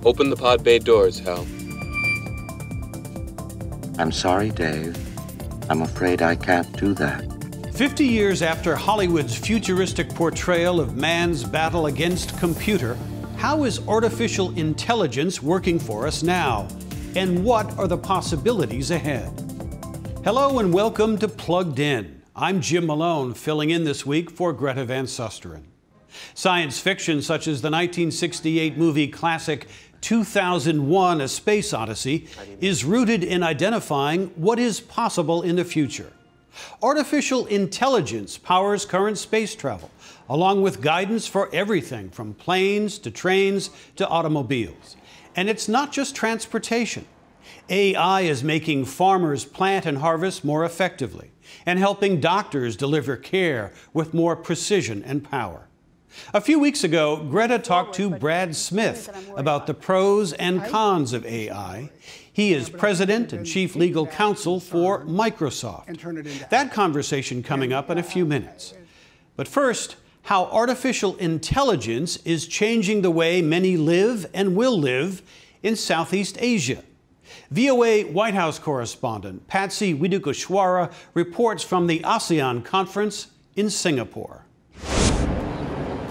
Open the pod bay doors, Hal. I'm sorry, Dave. I'm afraid I can't do that. 50 years after Hollywood's futuristic portrayal of man's battle against computer, how is artificial intelligence working for us now? And what are the possibilities ahead? Hello and welcome to Plugged In. I'm Jim Malone, filling in this week for Greta Van Susteren. Science fiction such as the 1968 movie classic 2001: A Space Odyssey is rooted in identifying what is possible in the future. Artificial intelligence powers current space travel, along with guidance for everything from planes to trains to automobiles. And it's not just transportation. AI is making farmers plant and harvest more effectively and helping doctors deliver care with more precision and power. A few weeks ago, Greta talked to Brad Smith about the pros and cons of AI. He is president and chief legal counsel for Microsoft. That conversation coming up in a few minutes. But first, how artificial intelligence is changing the way many live and will live in Southeast Asia. VOA White House correspondent Patsy Widukuswara reports from the ASEAN conference in Singapore.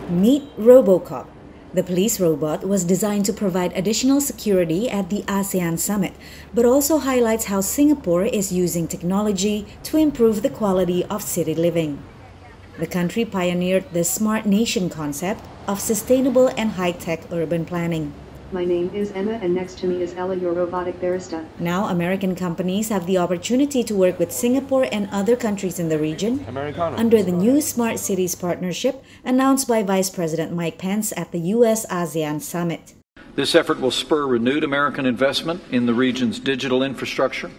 Meet RoboCop. The police robot was designed to provide additional security at the ASEAN summit, but also highlights how Singapore is using technology to improve the quality of city living. The country pioneered the Smart Nation concept of sustainable and high-tech urban planning. My name is Emma and next to me is Ella, your robotic barista. Now American companies have the opportunity to work with Singapore and other countries in the region under the new Smart Cities partnership announced by Vice President Mike Pence at the US-ASEAN Summit. This effort will spur renewed American investment in the region's digital infrastructure,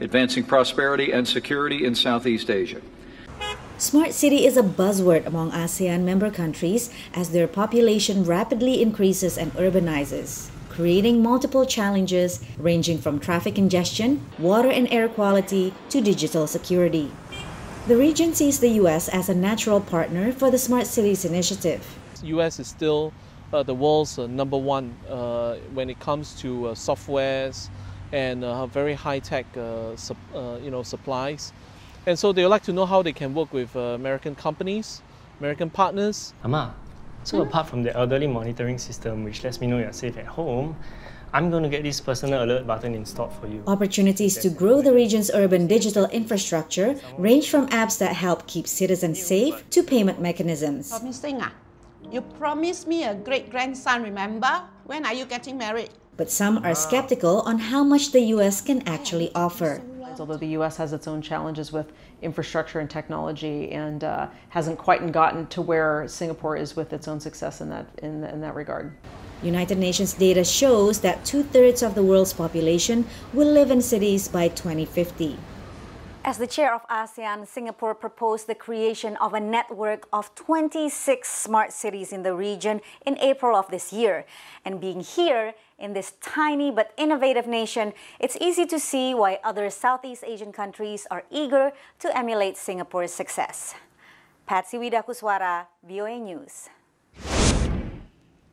advancing prosperity and security in Southeast Asia. Smart city is a buzzword among ASEAN member countries as their population rapidly increases and urbanizes, creating multiple challenges ranging from traffic congestion, water and air quality, to digital security. The region sees the U.S. as a natural partner for the Smart Cities initiative. The U.S. is still the world's number one when it comes to softwares and very high-tech supplies. And so they would like to know how they can work with American companies, American partners. So apart from the elderly monitoring system, which lets me know you're safe at home, I'm going to get this personal alert button installed for you. Opportunities to grow the region's urban digital infrastructure range from apps that help keep citizens safe to payment mechanisms. You promised me a great-grandson, remember? When are you getting married? But some are skeptical on how much the U.S. can actually offer. Although the U.S. has its own challenges with infrastructure and technology and hasn't quite gotten to where Singapore is with its own success in that regard. United Nations data shows that 2/3 of the world's population will live in cities by 2050. As the chair of ASEAN, Singapore proposed the creation of a network of 26 smart cities in the region in April of this year. And being here in this tiny but innovative nation, it's easy to see why other Southeast Asian countries are eager to emulate Singapore's success. Patsy Widukuswara, VOA News.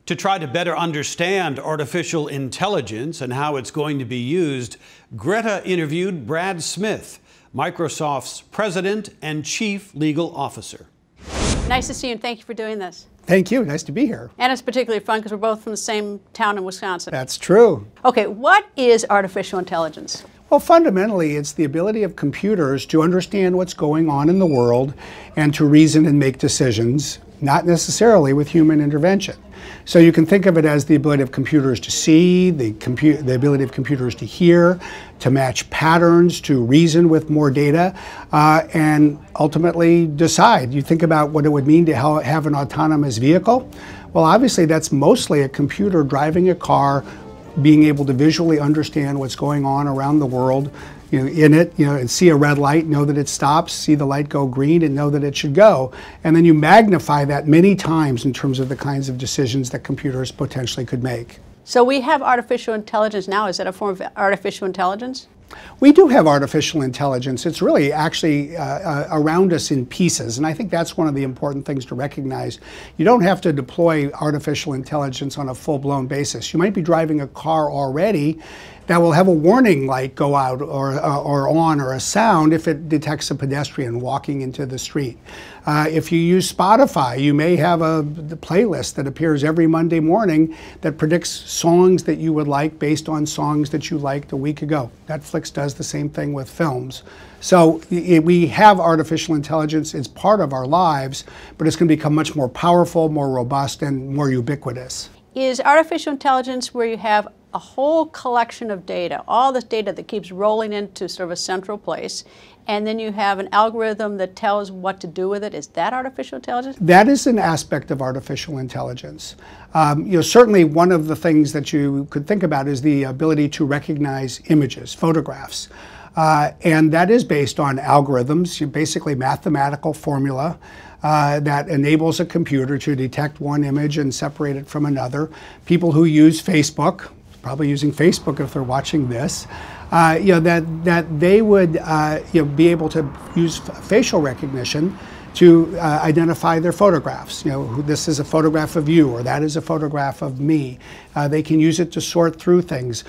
To try to better understand artificial intelligence and how it's going to be used, Greta interviewed Brad Smith, Microsoft's president and chief legal officer. Nice to see you and thank you for doing this. Thank you. Nice to be here. And it's particularly fun because we're both from the same town in Wisconsin. That's true. Okay, what is artificial intelligence? Well, fundamentally, it's the ability of computers to understand what's going on in the world and to reason and make decisions, not necessarily with human intervention. So you can think of it as the ability of computers to see, the ability of computers to hear, to match patterns, to reason with more data, and ultimately decide. You think about what it would mean to have an autonomous vehicle. Well, obviously that's mostly a computer driving a car, being able to visually understand what's going on around the world, and see a red light, know that it stops, see the light go green and know that it should go. And then you magnify that many times in terms of the kinds of decisions that computers potentially could make. So we have artificial intelligence now. Is that a form of artificial intelligence? We do have artificial intelligence. It's really actually around us in pieces, and I think that's one of the important things to recognize. You don't have to deploy artificial intelligence on a full-blown basis. You might be driving a car already that will have a warning light go out or on, or a sound if it detects a pedestrian walking into the street. If you use Spotify, you may have the playlist that appears every Monday morning that predicts songs that you would like based on songs that you liked a week ago. Netflix does the same thing with films. So we have artificial intelligence. It's part of our lives, but it's going to become much more powerful, more robust, and more ubiquitous. Is artificial intelligence where you have a whole collection of data, all this data that keeps rolling into sort of a central place, and then you have an algorithm that tells what to do with it? Is that artificial intelligence? That is an aspect of artificial intelligence. Certainly one of the things that you could think about is the ability to recognize images, photographs. And that is based on algorithms, basically mathematical formula that enables a computer to detect one image and separate it from another. People who use Facebook, probably using Facebook if they're watching this, that they would be able to use facial recognition to identify their photographs. This is a photograph of you, or that is a photograph of me. They can use it to sort through things.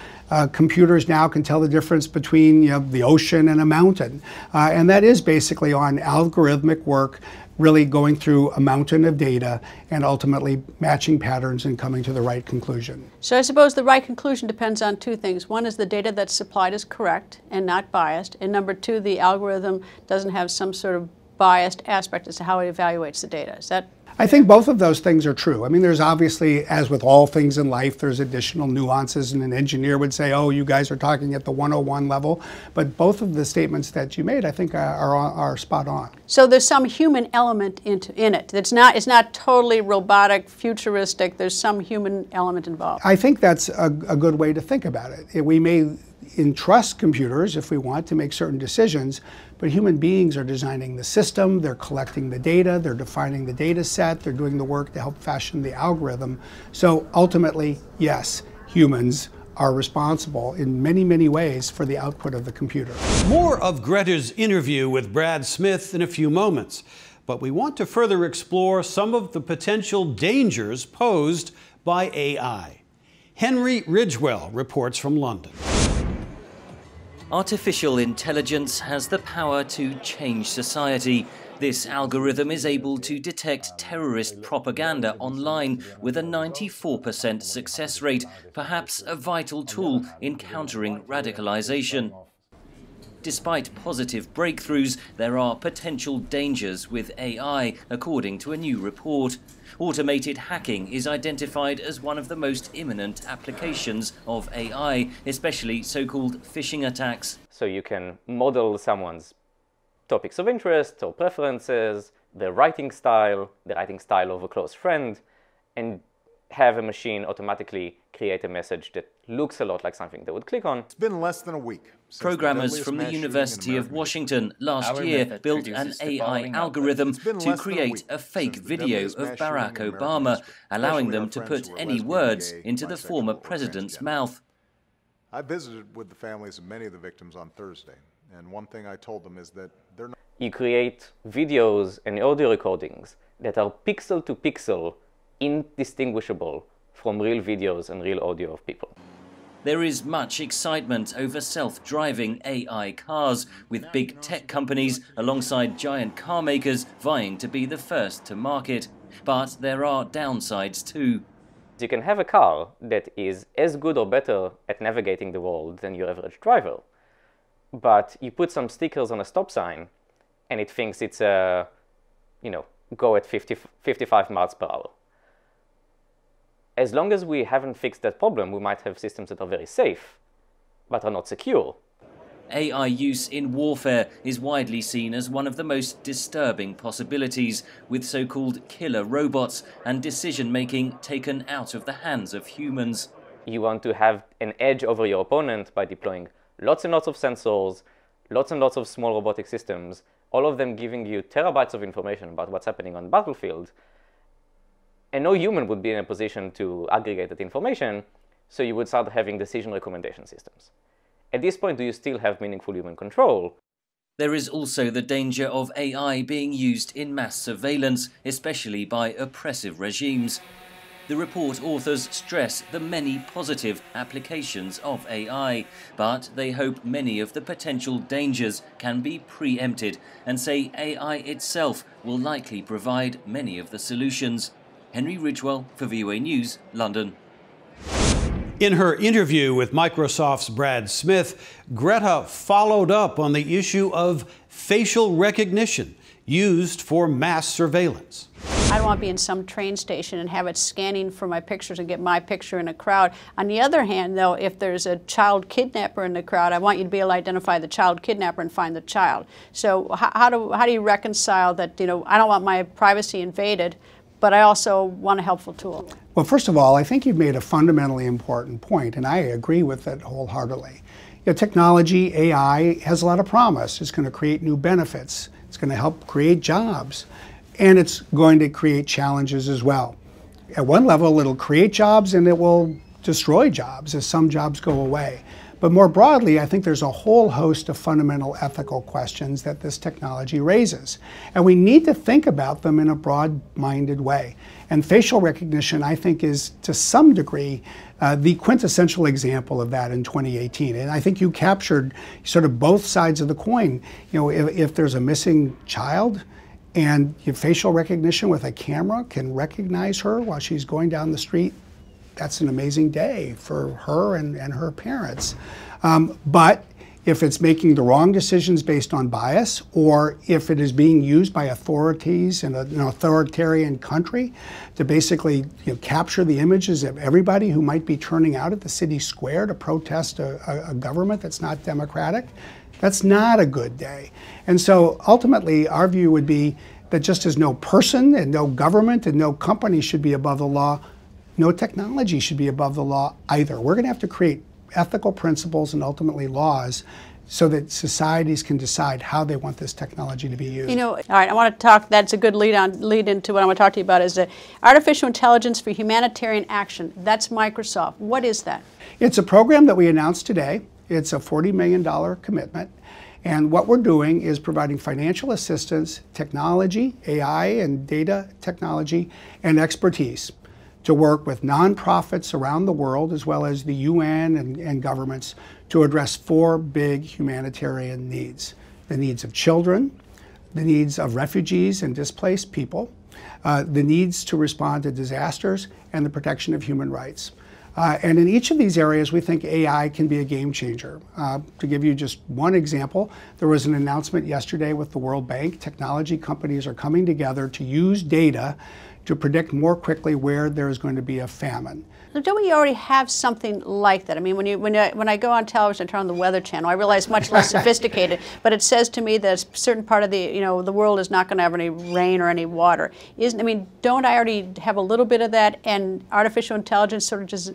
Computers now can tell the difference between the ocean and a mountain. And that is basically on algorithmic work, really going through a mountain of data and ultimately matching patterns and coming to the right conclusion. So I suppose the right conclusion depends on two things. One is the data that's supplied is correct and not biased. And number two, the algorithm doesn't have some sort of biased aspect as to how it evaluates the data. Is that? I think both of those things are true. I mean, there's obviously, as with all things in life, there's additional nuances, and an engineer would say, oh, you guys are talking at the 101 level. But both of the statements that you made, I think, are spot on. So there's some human element in it. It's not totally robotic, futuristic. There's some human element involved. I think that's a good way to think about it. We may entrust computers, if we want, to make certain decisions, but human beings are designing the system, they're collecting the data, they're defining the data set, they're doing the work to help fashion the algorithm. So ultimately, yes, humans are responsible in many, many ways for the output of the computer. More of Greta's interview with Brad Smith in a few moments, but we want to further explore some of the potential dangers posed by AI. Henry Ridgewell reports from London. Artificial intelligence has the power to change society. This algorithm is able to detect terrorist propaganda online with a 94% success rate, perhaps a vital tool in countering radicalization. Despite positive breakthroughs, there are potential dangers with AI, according to a new report. Automated hacking is identified as one of the most imminent applications of AI, especially so-called phishing attacks. So you can model someone's topics of interest or preferences, their writing style of a close friend, and have a machine automatically create a message that looks a lot like something they would click on. It's been less than a week. Programmers from the University of Washington last year built an AI algorithm to create a fake video of Barack Obama, allowing them to put any words into the former president's mouth. I visited with the families of many of the victims on Thursday, and one thing I told them is that they're not... You create videos and audio recordings that are pixel to pixel indistinguishable from real videos and real audio of people. There is much excitement over self-driving AI cars, with big tech companies alongside giant car makers vying to be the first to market. But there are downsides too. You can have a car that is as good or better at navigating the world than your average driver, but you put some stickers on a stop sign and it thinks it's a, go at 55 miles per hour. As long as we haven't fixed that problem, we might have systems that are very safe, but are not secure. AI use in warfare is widely seen as one of the most disturbing possibilities, with so-called killer robots and decision-making taken out of the hands of humans. You want to have an edge over your opponent by deploying lots and lots of sensors, lots and lots of small robotic systems, all of them giving you terabytes of information about what's happening on the battlefield. And no human would be in a position to aggregate that information, so you would start having decision recommendation systems. At this point, do you still have meaningful human control? There is also the danger of AI being used in mass surveillance, especially by oppressive regimes. The report authors stress the many positive applications of AI, but they hope many of the potential dangers can be preempted and say AI itself will likely provide many of the solutions. Henry Ridgewell for VOA News, London. In her interview with Microsoft's Brad Smith, Greta followed up on the issue of facial recognition used for mass surveillance. I don't want to be in some train station and have it scanning for my pictures and get my picture in a crowd. On the other hand, though, if there's a child kidnapper in the crowd, I want you to be able to identify the child kidnapper and find the child. So how do you reconcile that, you know, I don't want my privacy invaded, but I also want a helpful tool? Well, first of all, I think you've made a fundamentally important point, and I agree with it wholeheartedly. You know, technology, AI, has a lot of promise. It's going to create new benefits. It's going to help create jobs. And it's going to create challenges as well. At one level, it'll create jobs and it will destroy jobs as some jobs go away. But more broadly, I think there's a whole host of fundamental ethical questions that this technology raises. And we need to think about them in a broad-minded way. And facial recognition, I think, is to some degree the quintessential example of that in 2018. And I think you captured sort of both sides of the coin. You know, if there's a missing child, and your facial recognition with a camera can recognize her while she's going down the street, that's an amazing day for her and her parents. But if it's making the wrong decisions based on bias, or if it is being used by authorities in an authoritarian country to basically capture the images of everybody who might be turning out at the city square to protest a government that's not democratic, that's not a good day. And so ultimately, our view would be that just as no person and no government and no company should be above the law, no technology should be above the law either. We're going to have to create ethical principles and ultimately laws so that societies can decide how they want this technology to be used. You know, all right, I want to talk, that's a good lead into what I want to talk to you about, is the Artificial Intelligence for Humanitarian Action. That's Microsoft. What is that? It's a program that we announced today. It's a $40 million commitment. And what we're doing is providing financial assistance, technology, AI and data technology, and expertise to work with nonprofits around the world, as well as the UN and governments, to address 4 big humanitarian needs. The needs of children, the needs of refugees and displaced people, the needs to respond to disasters, and the protection of human rights. And in each of these areas, we think AI can be a game changer. To give you just one example, there was an announcement yesterday with the World Bank. Technology companies are coming together to use data to predict more quickly where there is going to be a famine. So don't we already have something like that? I mean, when I go on television, I turn on the Weather Channel, I realize it's much less sophisticated, but it says to me that a certain part of the world is not going to have any rain or any water. Don't I already have a little bit of that, and artificial intelligence sort of just,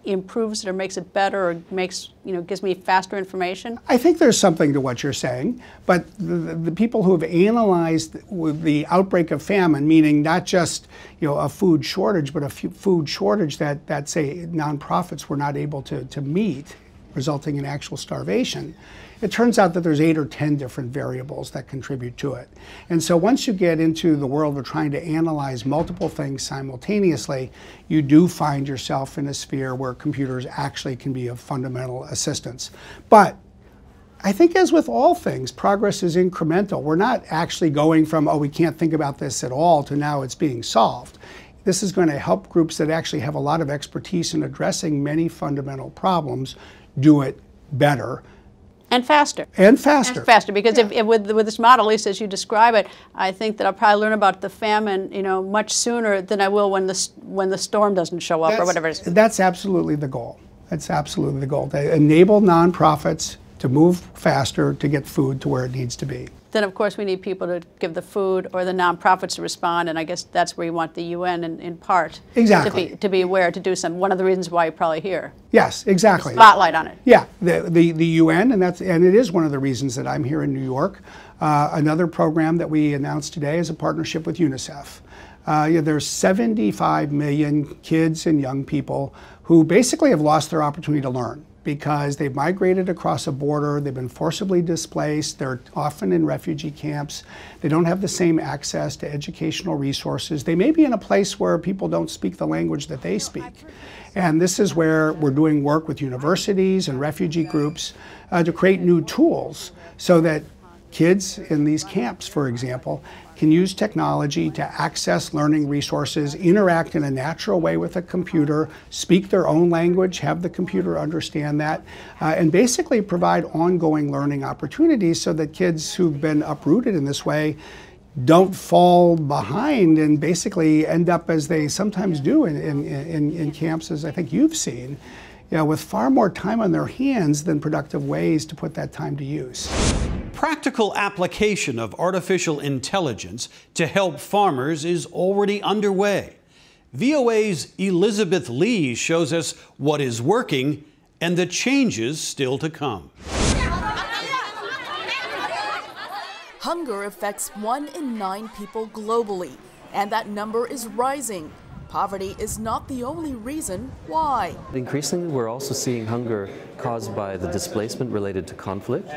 improves it or makes it better or makes, gives me faster information? I think there's something to what you're saying, but the people who have analyzed the outbreak of famine, meaning not just a food shortage, but a food shortage that say nonprofits were not able to meet, resulting in actual starvation, it turns out that there's 8 or 10 different variables that contribute to it. And so once you get into the world of trying to analyze multiple things simultaneously, you do find yourself in a sphere where computers actually can be of fundamental assistance. But I think as with all things, progress is incremental. We're not actually going from, oh, we can't think about this at all, to now it's being solved. This is going to help groups that actually have a lot of expertise in addressing many fundamental problems do it better. And faster. And faster. And faster, because if with this model, at least as you describe it, I think that I'll probably learn about the famine, much sooner than I will when the storm doesn't show up or whatever it is. That's absolutely the goal. That's absolutely the goal, to enable nonprofits to move faster to get food to where it needs to be. Then, of course, we need people to give the food or the nonprofits to respond, and I guess that's where you want the UN in part to be aware, to do some. One of the reasons why you're probably here. Yes, exactly. Spotlight on it. Yeah, the UN, and it is one of the reasons that I'm here in New York. Another program that we announced today is a partnership with UNICEF. There's 75 million kids and young people who basically have lost their opportunity to learn. because they've migrated across a border, they've been forcibly displaced, they're often in refugee camps, they don't have the same access to educational resources, they may be in a place where people don't speak the language that they speak. And this is where we're doing work with universities and refugee groups to create new tools so that kids in these camps, for example, can use technology to access learning resources, interact in a natural way with a computer, speak their own language, have the computer understand that, and basically provide ongoing learning opportunities so that kids who've been uprooted in this way don't fall behind and basically end up, as they sometimes do in camps, as I think you've seen, with far more time on their hands than productive ways to put that time to use. Practical application of artificial intelligence to help farmers is already underway. VOA's Elizabeth Lee shows us what is working and the changes still to come. Hunger affects 1 in 9 people globally, and that number is rising. Poverty is not the only reason why. Increasingly, we're also seeing hunger caused by the displacement related to conflict,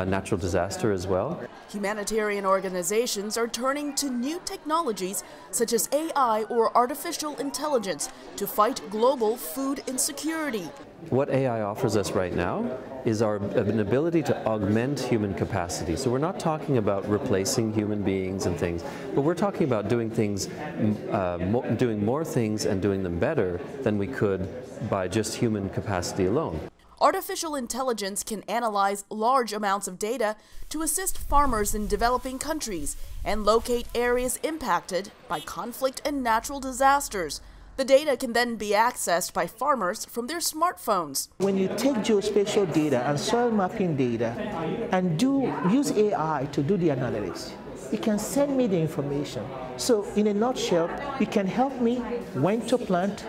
natural disaster as well. Humanitarian organizations are turning to new technologies such as AI or artificial intelligence to fight global food insecurity. What AI offers us right now is an ability to augment human capacity. So we're not talking about replacing human beings and things, but we're talking about doing things, doing more things and doing them better than we could by just human capacity alone. Artificial intelligence can analyze large amounts of data to assist farmers in developing countries and locate areas impacted by conflict and natural disasters. The data can then be accessed by farmers from their smartphones. When you take geospatial data and soil mapping data and use AI to do the analytics, it can send me the information. So in a nutshell, it can help me when to plant,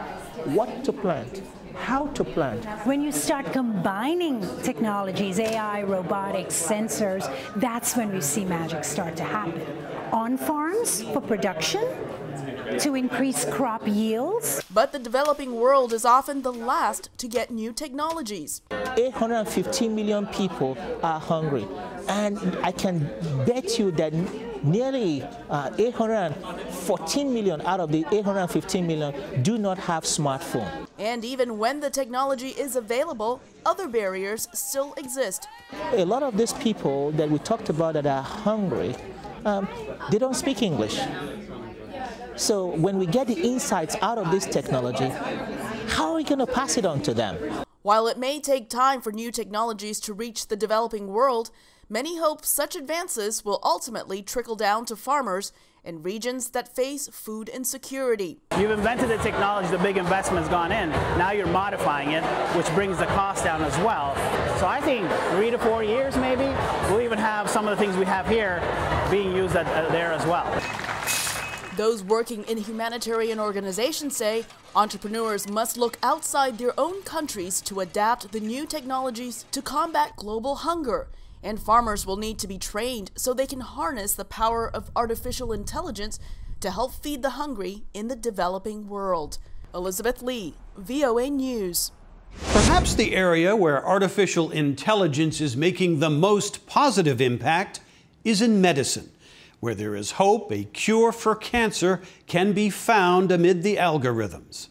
what to plant, how to plant. When you start combining technologies, AI, robotics, sensors, that's when we see magic start to happen. On farms for production, to increase crop yields. But the developing world is often the last to get new technologies. 815 million people are hungry, and I can bet you that nearly 814 million out of the 815 million do not have smartphone. And even when the technology is available, other barriers still exist. A lot of these people that we talked about that are hungry, they don't speak English. So when we get the insights out of this technology, how are we going to pass it on to them? While it may take time for new technologies to reach the developing world, many hope such advances will ultimately trickle down to farmers in regions that face food insecurity. You've invented the technology, the big investment's gone in. Now you're modifying it, which brings the cost down as well. So I think 3 to 4 years maybe, we'll even have some of the things we have here being used there as well. Those working in humanitarian organizations say entrepreneurs must look outside their own countries to adapt the new technologies to combat global hunger. And farmers will need to be trained so they can harness the power of artificial intelligence to help feed the hungry in the developing world. Elizabeth Lee, VOA News. Perhaps the area where artificial intelligence is making the most positive impact is in medicine, where there is hope a cure for cancer can be found amid the algorithms.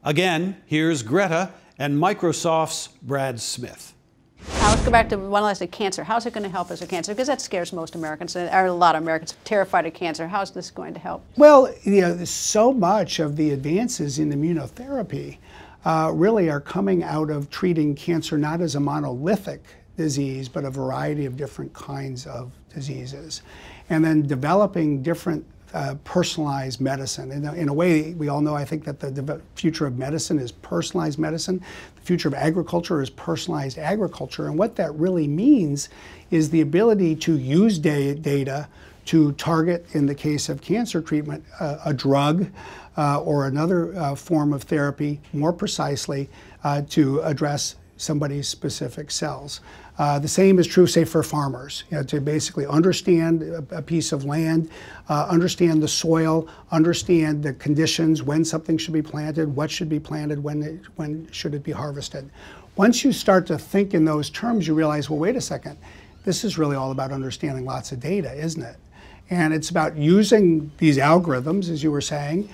Again, here's Greta and Microsoft's Brad Smith. Let's go back to one last thing, cancer. How's it going to help us with cancer? Because that scares most Americans. There are a lot of Americans terrified of cancer. How's this going to help? Well, so much of the advances in immunotherapy really are coming out of treating cancer not as a monolithic disease, but a variety of different kinds of diseases. And then developing different personalized medicine. In a way, we all know, I think, that the future of medicine is personalized medicine. The future of agriculture is personalized agriculture. And what that really means is the ability to use data to target, in the case of cancer treatment, a drug or another form of therapy more precisely to address somebody's specific cells. The same is true, say, for farmers, to basically understand a piece of land, understand the soil, understand the conditions, when something should be planted, what should be planted, when should it be harvested. Once you start to think in those terms, you realize, well, wait a second, this is really all about understanding lots of data, isn't it? And it's about using these algorithms, as you were saying,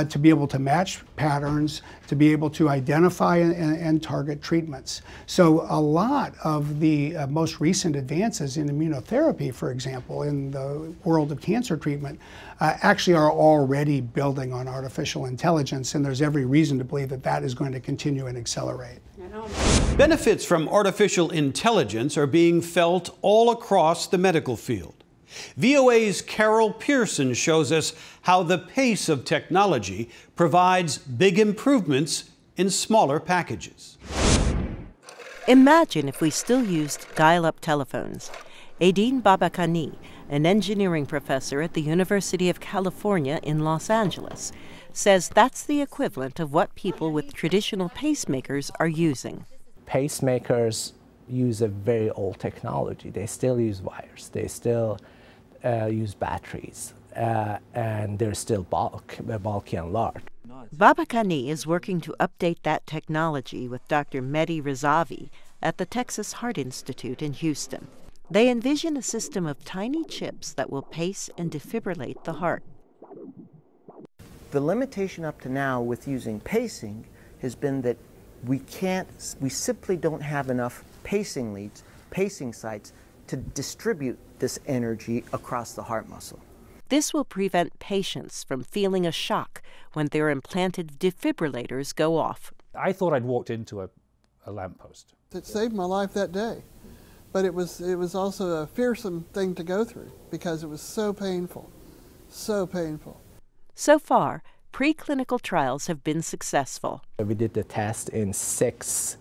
to be able to match patterns, to be able to identify and target treatments. So a lot of the most recent advances in immunotherapy, for example, in the world of cancer treatment, actually are already building on artificial intelligence, and there's every reason to believe that that is going to continue and accelerate. Benefits from artificial intelligence are being felt all across the medical field. VOA's Carol Pearson shows us how the pace of technology provides big improvements in smaller packages. Imagine if we still used dial-up telephones. Aideen Babakani, an engineering professor at the University of California in Los Angeles, says that's the equivalent of what people with traditional pacemakers are using. Pacemakers use a very old technology. They still use wires. They still use batteries, and they're still bulky and large. Babakani is working to update that technology with Dr. Mehdi Rezavi at the Texas Heart Institute in Houston. They envision a system of tiny chips that will pace and defibrillate the heart. The limitation up to now with using pacing has been that we simply don't have enough pacing leads, pacing sites, to distribute this energy across the heart muscle. This will prevent patients from feeling a shock when their implanted defibrillators go off. I thought I'd walked into a lamppost. It saved my life that day, but it was also a fearsome thing to go through because it was so painful, so painful. So far, preclinical trials have been successful. We did the test in 6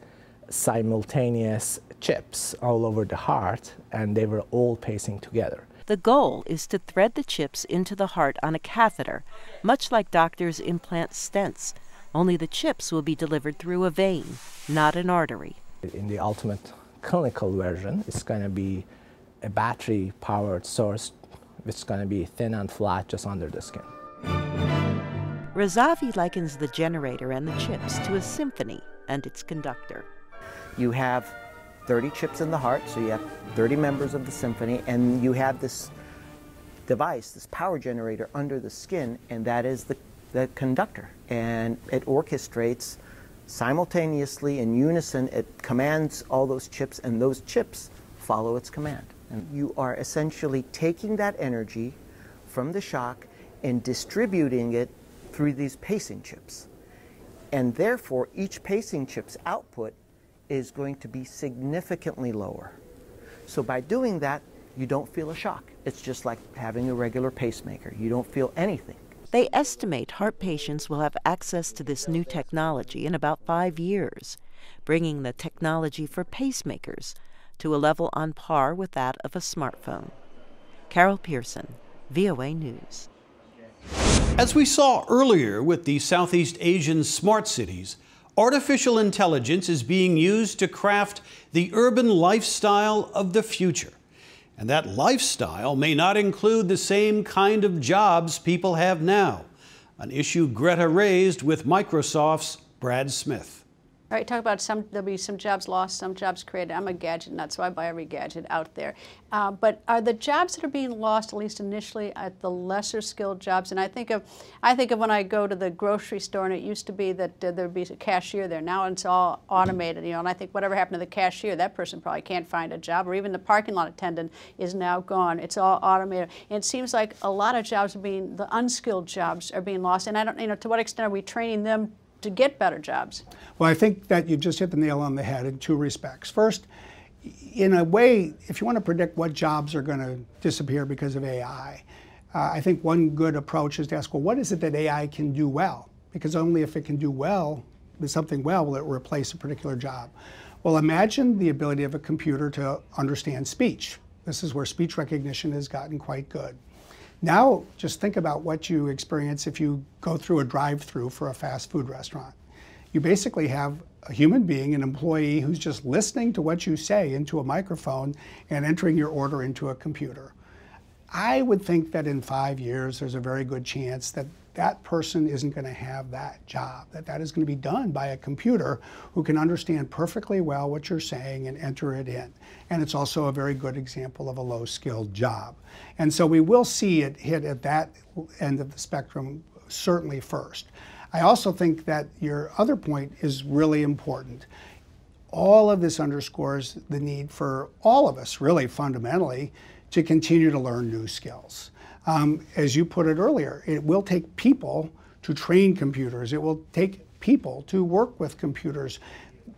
simultaneous chips all over the heart, and they were all pacing together. The goal is to thread the chips into the heart on a catheter, much like doctors implant stents, only the chips will be delivered through a vein, not an artery. In the ultimate clinical version, it's going to be a battery-powered source, which is going to be thin and flat just under the skin. Rezavi likens the generator and the chips to a symphony and its conductor. You have 30 chips in the heart, so you have 30 members of the symphony, and you have this device, this power generator under the skin, and that is the conductor. And it orchestrates simultaneously in unison. It commands all those chips, and those chips follow its command. And you are essentially taking that energy from the shock and distributing it through these pacing chips. And therefore, each pacing chip's output is going to be significantly lower. So by doing that, you don't feel a shock. It's just like having a regular pacemaker. You don't feel anything. They estimate heart patients will have access to this new technology in about 5 years, bringing the technology for pacemakers to a level on par with that of a smartphone. Carol Pearson, VOA News. As we saw earlier with the Southeast Asian smart cities, artificial intelligence is being used to craft the urban lifestyle of the future. And that lifestyle may not include the same kind of jobs people have now, an issue Greta raised with Microsoft's Brad Smith. All right, talk about there'll be some jobs lost, some jobs created. I'm a gadget nut, so I buy every gadget out there. But are the jobs that are being lost, at least initially, at the lesser skilled jobs? And I think of when I go to the grocery store, and it used to be that there'd be a cashier there. Now it's all automated, and I think whatever happened to the cashier, that person probably can't find a job, or even the parking lot attendant is now gone. It's all automated. And it seems like a lot of jobs the unskilled jobs are being lost. And I don't, to what extent are we training them to get better jobs? Well, I think that you just hit the nail on the head in 2 respects. First, in a way, if you want to predict what jobs are going to disappear because of AI, I think one good approach is to ask, well, what is it that AI can do well? Because only if it can do something well, will it replace a particular job. Well, imagine the ability of a computer to understand speech. This is where speech recognition has gotten quite good. Now, just think about what you experience if you go through a drive-through for a fast food restaurant. You basically have a human being, an employee who's just listening to what you say into a microphone and entering your order into a computer. I would think that in 5 years, there's a very good chance that that person isn't going to have that job, that is going to be done by a computer who can understand perfectly well what you're saying and enter it in. And it's also a very good example of a low-skilled job. And so we will see it hit at that end of the spectrum certainly first. I also think that your other point is really important. All of this underscores the need for all of us, really fundamentally, to continue to learn new skills. As you put it earlier, it will take people to train computers. It will take people to work with computers.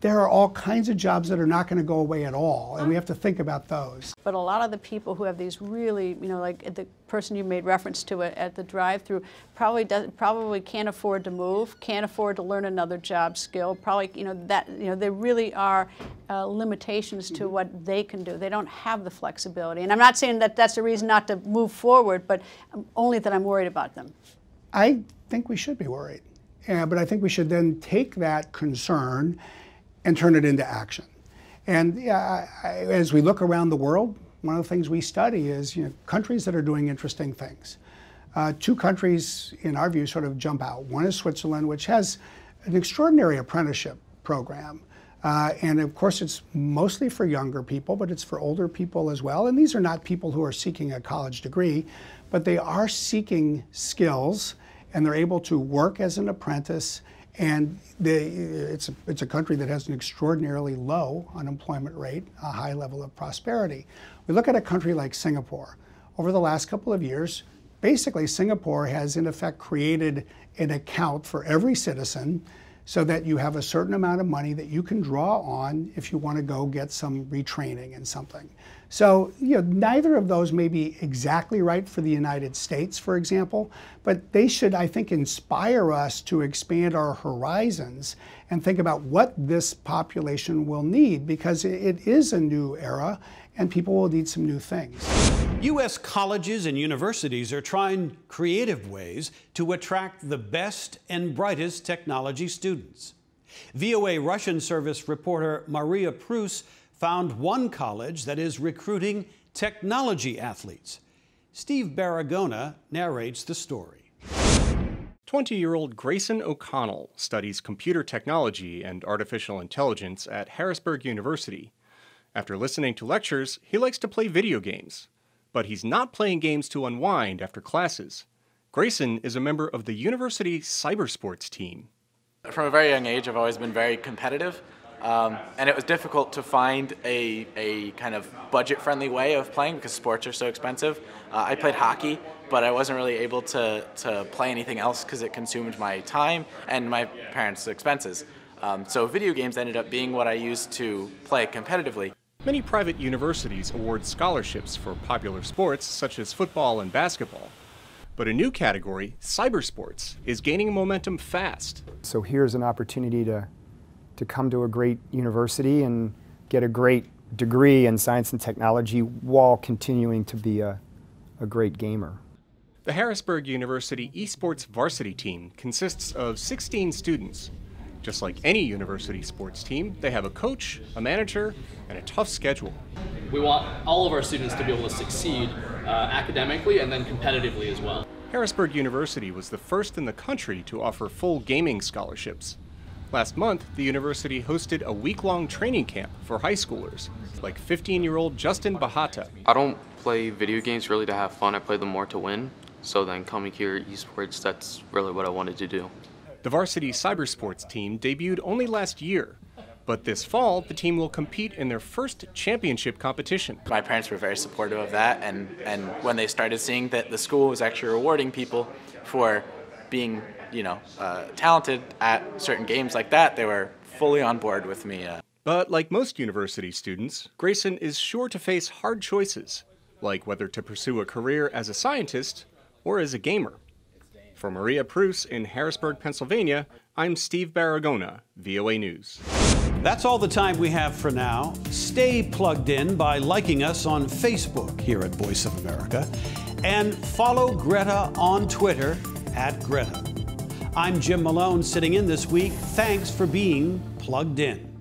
There are all kinds of jobs that are not going to go away at all, and we have to think about those. But a lot of the people who have these really, like the person you made reference to at the drive-through, probably can't afford to move, can't afford to learn another job skill. Probably, there really are limitations to what they can do. They don't have the flexibility, and I'm not saying that that's a reason not to move forward, but only that I'm worried about them. I think we should be worried, but I think we should then take that concern and turn it into action. And as we look around the world, one of the things we study is countries that are doing interesting things. Two countries, in our view, sort of jump out. One is Switzerland, which has an extraordinary apprenticeship program. And of course, it's mostly for younger people, but it's for older people as well. And these are not people who are seeking a college degree, but they are seeking skills, and they're able to work as an apprentice. And it's a country that has an extraordinarily low unemployment rate, a high level of prosperity. We look at a country like Singapore. Over the last couple of years, basically Singapore has in effect created an account for every citizen so that you have a certain amount of money that you can draw on if you want to go get some retraining in something. So, neither of those may be exactly right for the United States, for example, but they should, I think, inspire us to expand our horizons and think about what this population will need, because it is a new era and people will need some new things. U.S. colleges and universities are trying creative ways to attract the best and brightest technology students. VOA Russian service reporter Maria Prus found one college that is recruiting technology athletes. Steve Baragona narrates the story. 20-year-old Grayson O'Connell studies computer technology and artificial intelligence at Harrisburg University. After listening to lectures, he likes to play video games. But he's not playing games to unwind after classes. Grayson is a member of the university cybersports team. From a very young age, I've always been very competitive. And it was difficult to find a kind of budget-friendly way of playing because sports are so expensive. I played hockey, but I wasn't really able to play anything else because it consumed my time and my parents' expenses. So video games ended up being what I used to play competitively. Many private universities award scholarships for popular sports such as football and basketball. But a new category, cybersports, is gaining momentum fast. So here's an opportunity to come to a great university and get a great degree in science and technology while continuing to be a great gamer. The Harrisburg University eSports varsity team consists of 16 students. Just like any university sports team, they have a coach, a manager, and a tough schedule. We want all of our students to be able to succeed academically and then competitively as well. Harrisburg University was the first in the country to offer full gaming scholarships. Last month, the university hosted a week-long training camp for high schoolers, like 15-year-old Justin Bahata. I don't play video games really to have fun, I play them more to win. So then coming here, esports, that's really what I wanted to do. The varsity cybersports team debuted only last year, but this fall the team will compete in their first championship competition. My parents were very supportive of that, and when they started seeing that the school was actually rewarding people for being, talented at certain games like that, they were fully on board with me. But like most university students, Grayson is sure to face hard choices, like whether to pursue a career as a scientist or as a gamer. For Maria Prus in Harrisburg, Pennsylvania, I'm Steve Baragona, VOA News. That's all the time we have for now. Stay plugged in by liking us on Facebook here at Voice of America, and follow Greta on Twitter @Greta. I'm Jim Malone sitting in this week. Thanks for being plugged in.